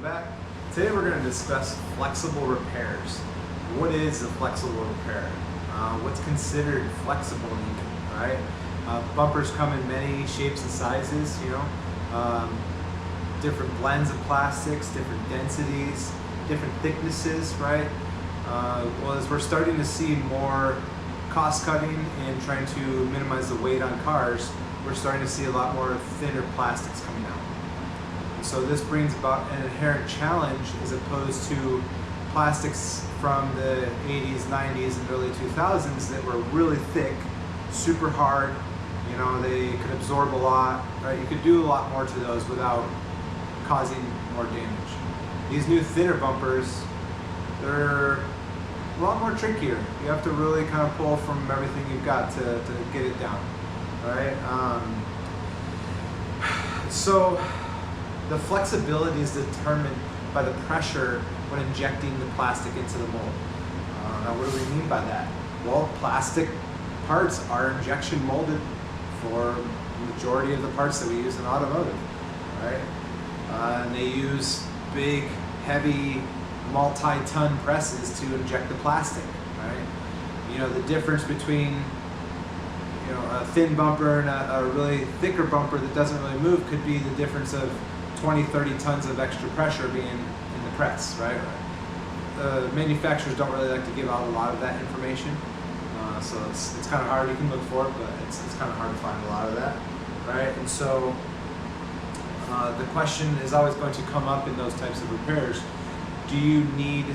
back. Today we're going to discuss flexible repairs. What is a flexible repair? What's considered flexible link, right? Bumpers come in many shapes and sizes, different blends of plastics, different densities, different thicknesses, right? Well, as we're starting to see more cost cutting and trying to minimize the weight on cars, we're starting to see a lot more thinner plastics coming out. So this brings about an inherent challenge as opposed to plastics from the 80s, 90s, and early 2000s that were really thick, super hard, they could absorb a lot, right? You could do a lot more to those without causing more damage. These new thinner bumpers, they're a lot more trickier. You have to really kind of pull from everything you've got to get it down, right? So the flexibility is determined by the pressure when injecting the plastic into the mold. Now what do we mean by that? Well, plastic parts are injection molded for the majority of the parts that we use in automotive, right? And they use big, heavy, multi-ton presses to inject the plastic, right? The difference between a thin bumper and a really thicker bumper that doesn't really move could be the difference of 20, 30 tons of extra pressure being in the press, right? Manufacturers don't really like to give out a lot of that information, so it's kind of hard. You can look for it, but it's kind of hard to find a lot of that, right? And so the question is always going to come up in those types of repairs: do you need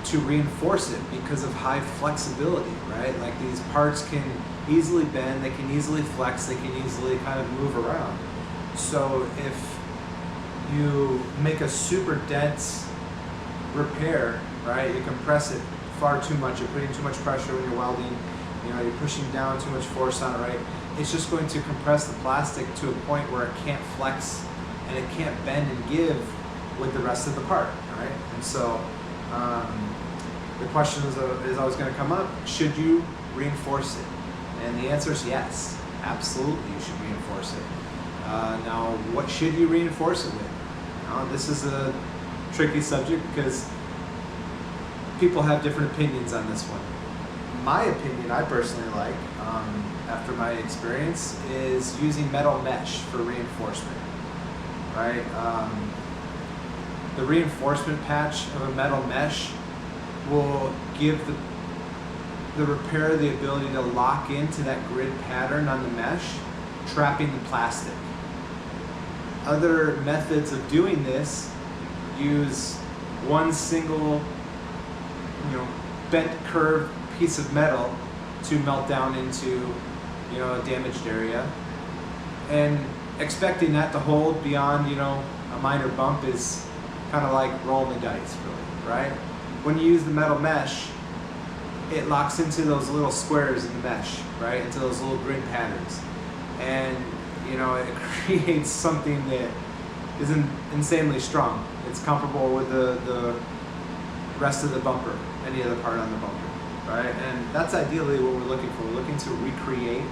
to reinforce it because of high flexibility, right? Like these parts can easily bend, they can easily flex, they can easily kind of move around. So if you make a super dense repair, right, you compress it far too much, you're putting too much pressure when you're welding, you're pushing down too much force on it, right? It's just going to compress the plastic to a point where it can't flex and it can't bend and give with the rest of the part, right? And so the question is always going to come up: should you reinforce it? And the answer is yes, absolutely you should reinforce it. Now, what should you reinforce it with? This is a tricky subject because people have different opinions on this one. My opinion, I personally like, after my experience, is using metal mesh for reinforcement, right? The reinforcement patch of a metal mesh will give the repair the ability to lock into that grid pattern on the mesh, trapping the plastic. Other methods of doing this use one single, bent curved piece of metal to melt down into, a damaged area, and expecting that to hold beyond, a minor bump is kind of like rolling the dice, really, right? When you use the metal mesh, it locks into those little squares in the mesh, right? Into those little grid patterns. And, it creates something that is insanely strong. It's comparable with the rest of the bumper, any other part on the bumper, right? And that's ideally what we're looking for. We're looking to recreate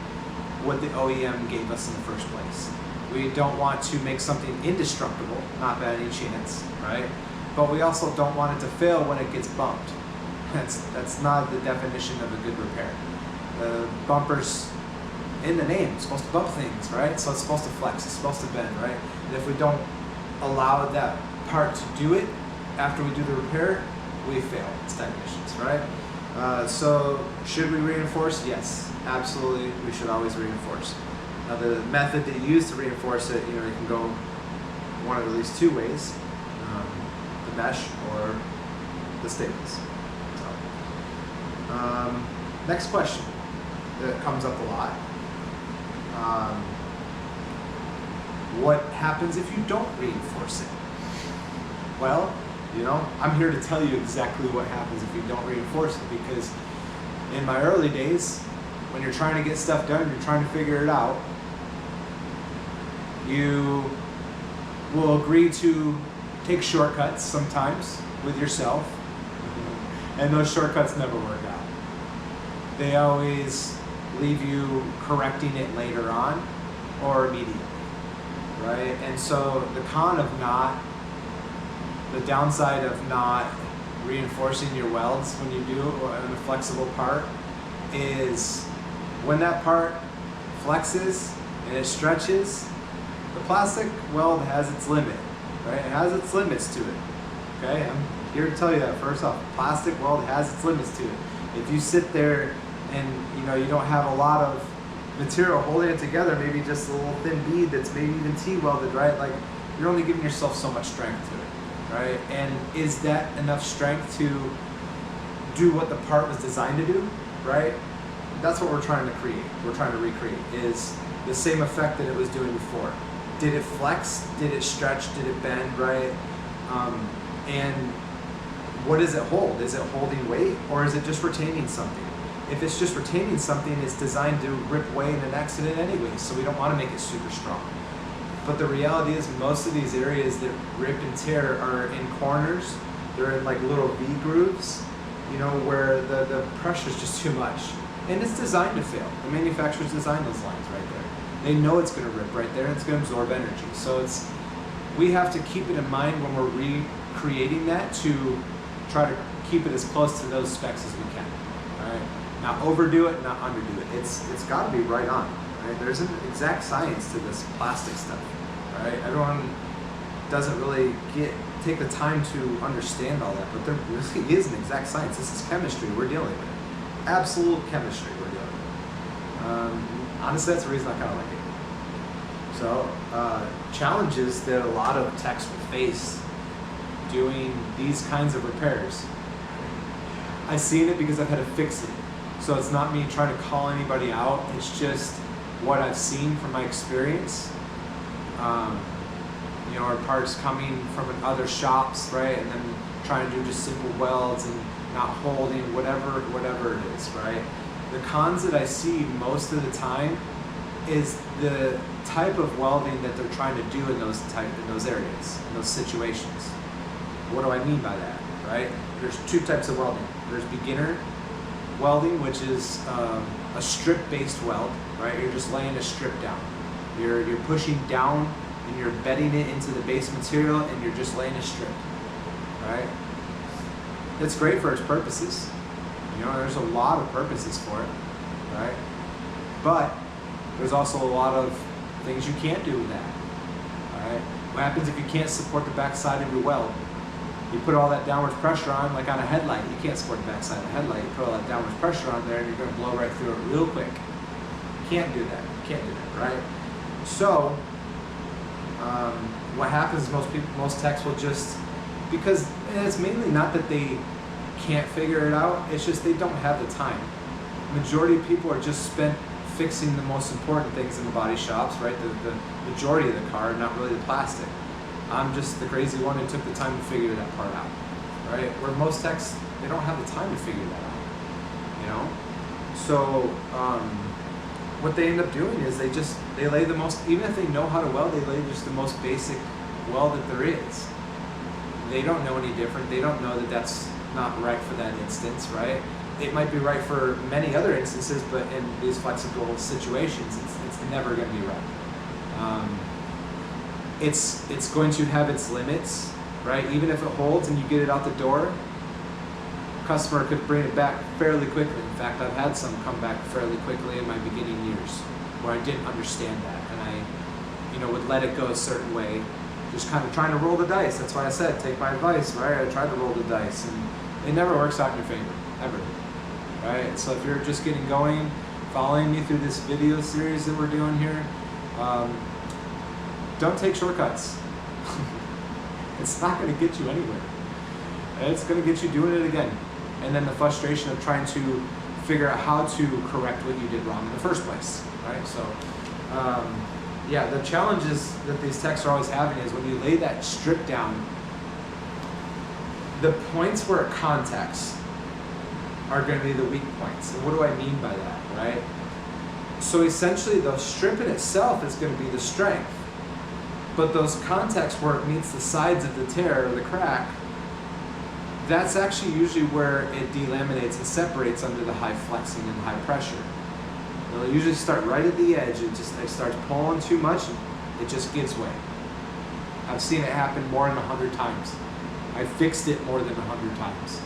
what the OEM gave us in the first place. We don't want to make something indestructible, not by any chance, right? But we also don't want it to fail when it gets bumped. That's not the definition of a good repair. The bumper's in the name, it's supposed to bump things, right? So it's supposed to flex, it's supposed to bend, right? And if we don't allow that part to do it after we do the repair, we fail as technicians, right? So should we reinforce? Yes, absolutely, we should always reinforce. Now the method that you use to reinforce it, you can go one of at least two ways: the mesh or the staples. Next question that comes up a lot: what happens if you don't reinforce it? Well, I'm here to tell you exactly what happens if you don't reinforce it, because in my early days, when you're trying to get stuff done, you're trying to figure it out, you will agree to take shortcuts sometimes with yourself, and those shortcuts never work out. They always leave you correcting it later on or immediately, right? And so the con of not The downside of not reinforcing your welds when you do on a flexible part is when that part flexes and it stretches, the plastic weld has its limit, right? It has its limits to it, okay? I'm here to tell you that first off. Plastic weld has its limits to it. If you sit there and you don't have a lot of material holding it together, maybe just a little thin bead that's maybe even T-welded, right? Like, you're only giving yourself so much strength to it, right? And is that enough strength to do what the part was designed to do, right? That's what we're trying to create. We're trying to recreate is the same effect that it was doing before. Did it flex? Did it stretch? Did it bend, right? And what does it hold? Is it holding weight, or is it just retaining something? If it's just retaining something, it's designed to rip away in an accident anyway, so we don't want to make it super strong. But the reality is most of these areas that rip and tear are in corners. They're in like little V grooves, where the pressure is just too much. And it's designed to fail. The manufacturers designed those lines right there. They know it's going to rip right there, and it's going to absorb energy. So we have to keep it in mind when we're recreating that to try to keep it as close to those specs as we can. All right. Not overdo it, not underdo it. It's got to be right on. Right? There's an exact science to this plastic stuff. All right. Everyone doesn't really take the time to understand all that, but there really is an exact science. This is chemistry we're dealing with. Absolute chemistry we're dealing with. Honestly, that's the reason I kind of like it. So, challenges that a lot of techs will face doing these kinds of repairs. I've seen it because I've had to fix it. So it's not me trying to call anybody out. It's just what I've seen from my experience. Or parts coming from other shops, right? And then trying to do just simple welds and not holding, whatever it is, right? The cons that I see most of the time is the type of welding that they're trying to do in those areas, in those situations. What do I mean by that, right? There's two types of welding. There's beginner welding, which is a strip-based weld, right? You're just laying a strip down. You're pushing down and you're bedding it into the base material, and you're just laying a strip, right? It's great for its purposes. There's a lot of purposes for it, right? But there's also a lot of things you can't do with that, all right? What happens if you can't support the backside of your weld? You put all that downward pressure on, like on a headlight. You can't support the backside of a headlight. You put all that downward pressure on there, and you're going to blow right through it real quick. You can't do that. You can't do that, right? So, what happens is most techs will just, because it's mainly not that they can't figure it out, it's just they don't have the time. Majority of people are just spent fixing the most important things in the body shops, right? The majority of the car, not really the plastic. I'm just the crazy one who took the time to figure that part out, right? Where most techs, they don't have the time to figure that out, So what they end up doing is they lay the most, even if they know how to weld, they lay just the most basic weld that there is. They don't know any different. They don't know that that's not right for that instance, right? It might be right for many other instances, but in these flexible situations, it's never going to be right. It's going to have its limits, right? Even if it holds and you get it out the door, customer could bring it back fairly quickly. In fact, I've had some come back fairly quickly in my beginning years where I didn't understand that, and I would let it go a certain way, just kind of trying to roll the dice. That's why I said, take my advice, right? I tried to roll the dice, and it never works out in your favor, ever, right? So if you're just getting going, following me through this video series that we're doing here, don't take shortcuts. It's not going to get you anywhere. It's going to get you doing it again. And then the frustration of trying to figure out how to correct what you did wrong in the first place, right? So, the challenges that these techs are always having is when you lay that strip down, the points where it contacts are going to be the weak points. And what do I mean by that, right? So essentially the strip in itself is going to be the strength, but those contacts where it meets the sides of the tear or the crack, that's actually usually where it delaminates and separates under the high flexing and high pressure. It'll usually start right at the edge. It starts pulling too much and it just gives way. I've seen it happen more than 100 times. I fixed it more than 100 times.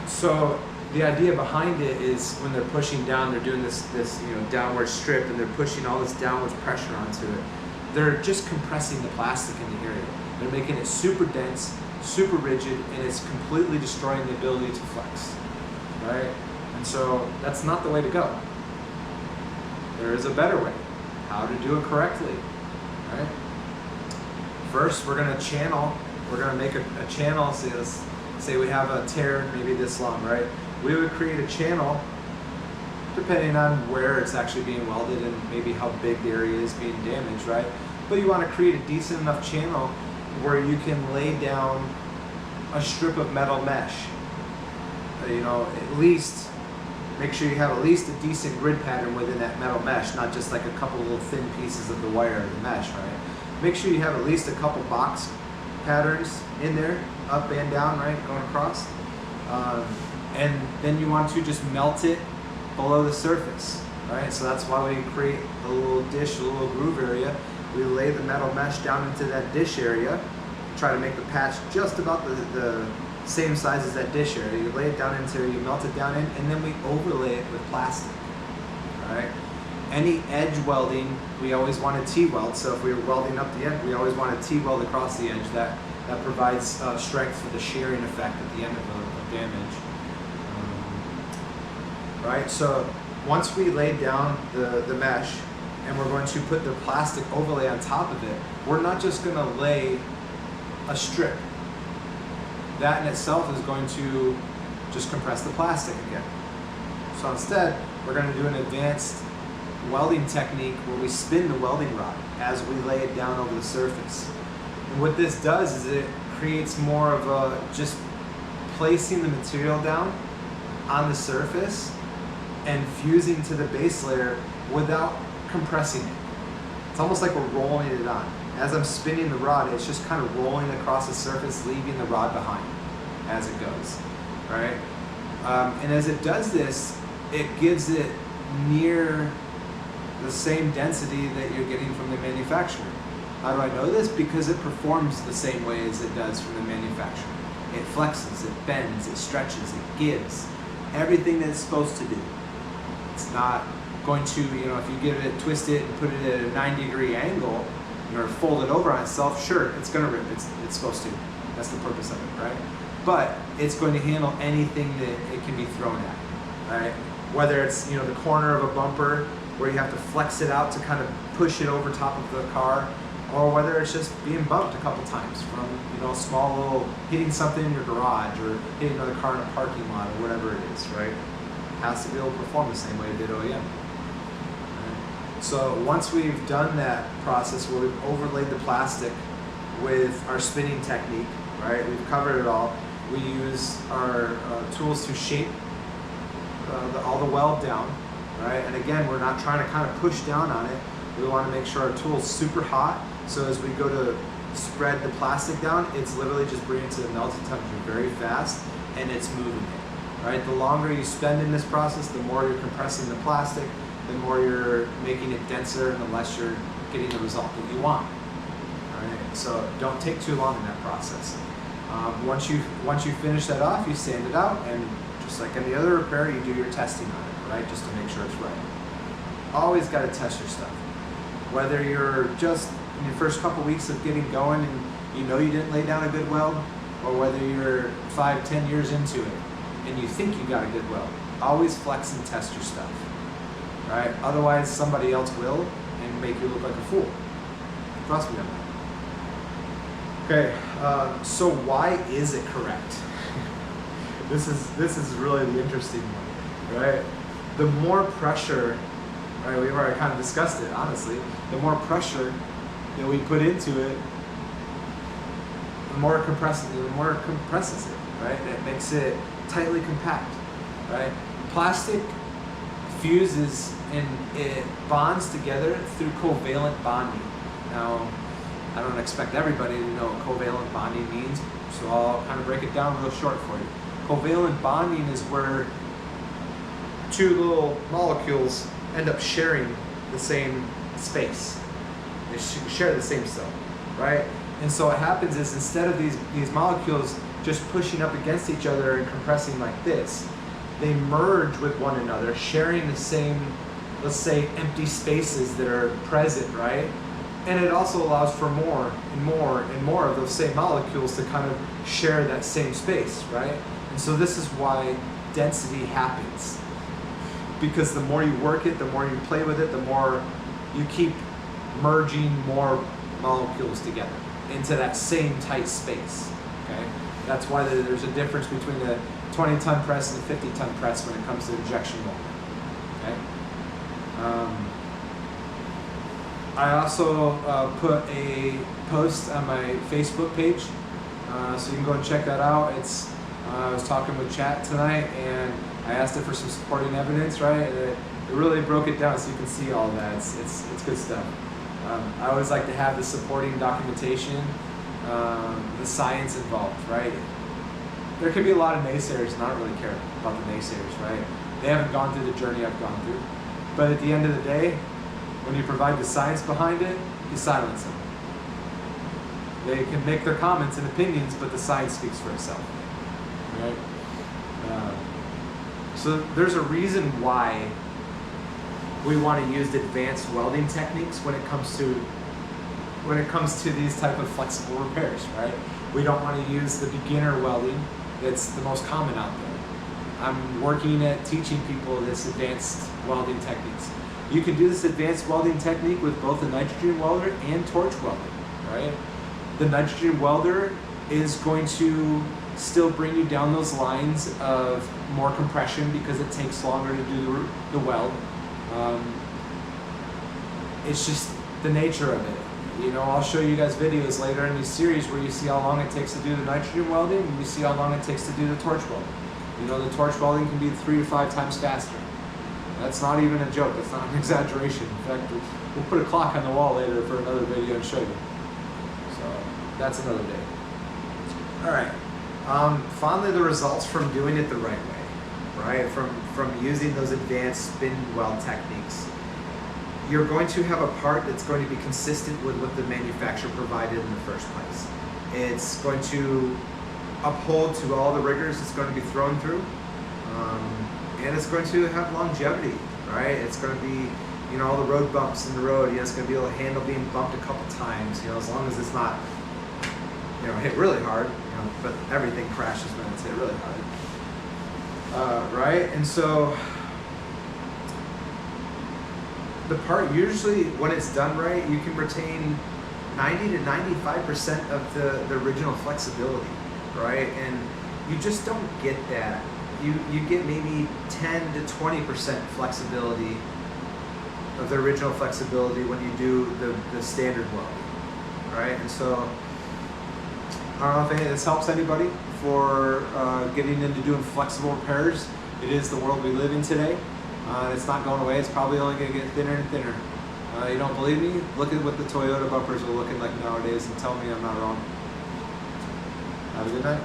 So the idea behind it is when they're pushing down, they're doing this downward strip, and they're pushing all this downward pressure onto it. They're just compressing the plastic in the area. They're making it super dense, super rigid, and it's completely destroying the ability to flex, right? And so that's not the way to go. There is a better way, how to do it correctly, right? First, we're gonna make a channel, say we have a tear maybe this long, right? We would create a channel depending on where it's actually being welded and maybe how big the area is being damaged, right? But you wanna create a decent enough channel where you can lay down a strip of metal mesh. At least make sure you have at least a decent grid pattern within that metal mesh, not just like a couple little thin pieces of the wire or the mesh, right? Make sure you have at least a couple box patterns in there, up and down, right, going across. And then you want to just melt it below the surface, right? So that's why we create a little dish, a little groove area. We lay the metal mesh down into that dish area, try to make the patch just about the same size as that dish area. You lay it down into there, you melt it down in, and then we overlay it with plastic, all right? Any edge welding, we always want to T-weld. So if we were welding up the end, we always want to T-weld across the edge. That provides strength for the shearing effect at the end of a damage. Right, so once we lay down the mesh and we're going to put the plastic overlay on top of it, we're not just going to lay a strip. That in itself is going to just compress the plastic again. So instead, we're going to do an advanced welding technique where we spin the welding rod as we lay it down over the surface. And what this does is it creates more of a just placing the material down on the surface and fusing to the base layer without compressing it. It's almost like we're rolling it on. As I'm spinning the rod, it's just kind of rolling across the surface, leaving the rod behind as it goes, right? And as it does this, it gives it near the same density that you're getting from the manufacturer. How do I know this? Because it performs the same way as it does from the manufacturer. It flexes, it bends, it stretches, it gives everything that it's supposed to do. It's not going to, if you give it, twist it and put it at a 90-degree angle, or fold it over on itself, sure, it's gonna rip, it's supposed to. That's the purpose of it, right? But it's going to handle anything that it can be thrown at, right? Whether it's, the corner of a bumper where you have to flex it out to kind of push it over top of the car, or whether it's just being bumped a couple times from, a small little, hitting something in your garage or hitting another car in a parking lot or whatever it is, right? It has to be able to perform the same way it did OEM. So once we've done that process where we've overlaid the plastic with our spinning technique, right, we've covered it all, we use our tools to shape all the weld down, right? And again, we're not trying to kind of push down on it. We want to make sure our tool's super hot, so as we go to spread the plastic down, it's literally just bringing it to the melting temperature very fast, and it's moving it, right? The longer you spend in this process, the more you're compressing the plastic, the more you're making it denser, and the less you're getting the result that you want. All right, so don't take too long in that process. Once you finish that off, you sand it out, and just like any other repair, you do your testing on it, right, just to make sure it's right. Always got to test your stuff. Whether you're just in your first couple weeks of getting going and you didn't lay down a good weld, or whether you're 5-10 years into it and you think you got a good weld, always flex and test your stuff. Right? Otherwise, somebody else will and make you look like a fool. Trust me on that. Okay, so why is it correct? This is really the interesting one, right? The more pressure, right? We've already kind of discussed it. Honestly, the more pressure that we put into it, the more it compresses it, right? And it makes it tightly compact, right? Plastic fuses and it bonds together through covalent bonding. Now, I don't expect everybody to know what covalent bonding means, so I'll kind of break it down real short for you. Covalent bonding is where two little molecules end up sharing the same space. They share the same cell. right? And so what happens is instead of these molecules just pushing up against each other and compressing like this, they merge with one another, sharing the same, let's say, empty spaces that are present, right? And it also allows for more and more and more of those same molecules to kind of share that same space, right? And so this is why density happens. Because the more you work it, the more you play with it, the more you keep merging more molecules together into that same tight space, okay? That's why there's a difference between the 20-ton press and the 50-ton press when it comes to injection molding, okay? I also put a post on my Facebook page, so you can go and check that out. I was talking with Chat tonight, and I asked it for some supporting evidence, right? It really broke it down so you can see all of that. It's good stuff. I always like to have the supporting documentation, the science involved, right? There can be a lot of naysayers, and I don't really care about the naysayers, right? They haven't gone through the journey I've gone through. But at the end of the day, when you provide the science behind it, you silence them. They can make their comments and opinions, but the science speaks for itself, right? So there's a reason why we want to use advanced welding techniques when it comes to these type of flexible repairs, right? We don't want to use the beginner welding that's the most common out there. I'm working at teaching people this advanced welding techniques. You can do this advanced welding technique with both the nitrogen welder and torch welding, right? The nitrogen welder is going to still bring you down those lines of more compression because it takes longer to do the weld. It's just the nature of it. You know, I'll show you guys videos later in this series where you see how long it takes to do the nitrogen welding and you see how long it takes to do the torch welding. You know, the torch welding can be 3 to 5 times faster. That's not even a joke, that's not an exaggeration. In fact, we'll put a clock on the wall later for another video and show you. So, that's another day. Alright, finally the results from doing it the right way, right? From using those advanced spin weld techniques. You're going to have a part that's going to be consistent with what the manufacturer provided in the first place. It's going to uphold to all the rigors it's going to be thrown through, and it's going to have longevity, right? It's going to be, you know, all the road bumps in the road, you know, it's going to be able to handle being bumped a couple times, you know, as long as it's not, you know, hit really hard, you know, but everything crashes when it's hit really hard, right? And so the part, usually when it's done right, you can retain 90 to 95% of the original flexibility, right? And you just don't get that. You get maybe 10 to 20% flexibility of the original flexibility when you do the standard welding, right? And so I don't know if any of this helps anybody for getting into doing flexible repairs. It is the world we live in today. It's not going away. It's probably only going to get thinner and thinner. You don't believe me? Look at what the Toyota bumpers are looking like nowadays and tell me I'm not wrong. Have a good night.